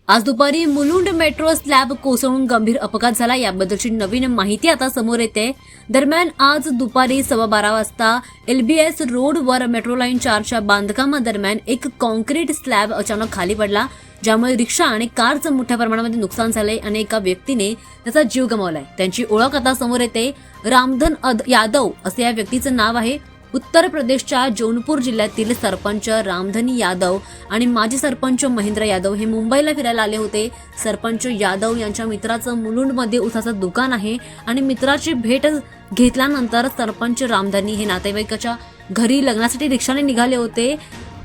आज दुपारी Mulund metro slab कोसळून गंभीर अपघात झाला। याबद्दलची नवीन माहिती आता समोर येते। दरम्यान आज दुपारी 12:15 वाजता LBS रोडवर मेट्रो लाईन 4च्या बांधकामादरम्यान एक कॉन्क्रीट स्लॅब अचानक खाली पडला, ज्यामुळे रिक्षा आणि कारचं मोठ्या प्रमाणामध्ये नुकसान झाले आणि एका व्यक्तीने त्याचा जीव गमावलाय। त्यांची ओळख आता समोर येते। रामधन यादव असे या व्यक्तीचं नाव आहे। उत्तर प्रदेशच्या जौनपूर जिल्ह्यातील सरपंच रामधनी यादव आणि माजी सरपंच महेंद्र यादव हे मुंबईला फिरायला आले होते। सरपंच यादव यांच्या मित्राचं मुलुंडमध्ये उसाचं दुकान आहे आणि मित्राची भेट घेतल्यानंतर सरपंच रामधनी हे नातेवाईकाच्या घरी लग्नासाठी रिक्षाने निघाले होते।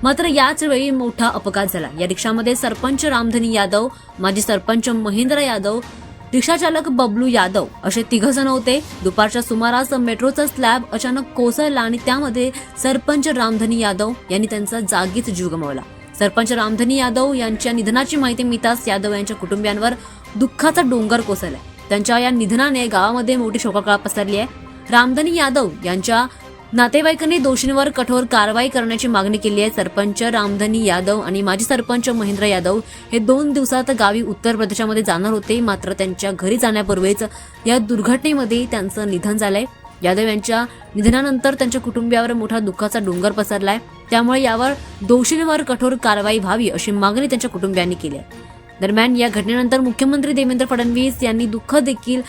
मात्र याच वेळी मोठा अपघात झाला। या रिक्षामध्ये सरपंच रामधनी यादव, माजी सरपंच महेंद्र यादव, रिक्षाचालक बबलू यादव असे 3 जण होते। दुपारच्या सुमारास मेट्रोचा स्लॅब अचानक कोसळला आणि त्यामध्ये सरपंच रामधनी यादव यांनी त्यांचा जागीच जीव गमावला। सरपंच रामधनी यादव यांच्या निधनाची माहिती मिळताच यादव यांच्या कुटुंबियांवर दुःखाचा डोंगर कोसळलाय। त्यांच्या या निधनाने गावामध्ये मोठी शोककळा पसरली आहे। रामधनी यादव यांच्या नातेवाईकांनी दोषींवर कठोर कारवाई करण्याची मागणी केली आहे। सरपंच रामधनी यादव आणि माजी सरपंच महेंद्र यादव हे 2 दिवसात गावी उत्तर प्रदेशामध्ये जाणार होते, मात्र त्यांच्या घरी जाण्यापूर्वीच या दुर्घटनेमध्ये त्यांचं निधन झालंय। यादव यांच्या निधनानंतर त्यांच्या कुटुंबियावर मोठा दुःखाचा डोंगर पसरलाय, त्यामुळे यावर दोषींवर कठोर कारवाई व्हावी अशी मागणी त्यांच्या कुटुंबियांनी केली आहे। दरम्यान या घटनेनंतर मुख्यमंत्री देवेंद्र फडणवीस यांनी दुःख देखील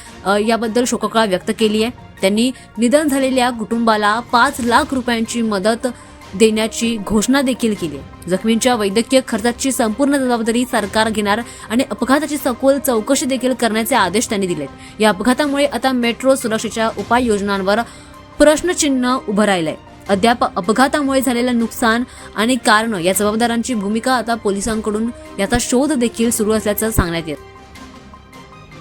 याबद्दल शोककळा व्यक्त केली आहे। त्यांनी निधन झालेल्या कुटुंबाला 5 लाख रुपयांची मदत देण्याची घोषणा देखील केली आहे। जखमींच्या वैद्यकीय खर्चाची संपूर्ण जबाबदारी सरकार घेणार आणि अपघाताची सखोल चौकशी देखील करण्याचे आदेश त्यांनी दिलेत। या अपघातामुळे आता मेट्रो सुरक्षेच्या उपाययोजनांवर प्रश्नचिन्ह उभं राहिलंय। अद्याप अपघातामुळे झालेलं नुकसान आणि कारण या जबाबदारांची भूमिका आता पोलिसांकडून याचा शोध देखील सुरू असल्याचं सांगण्यात येतं।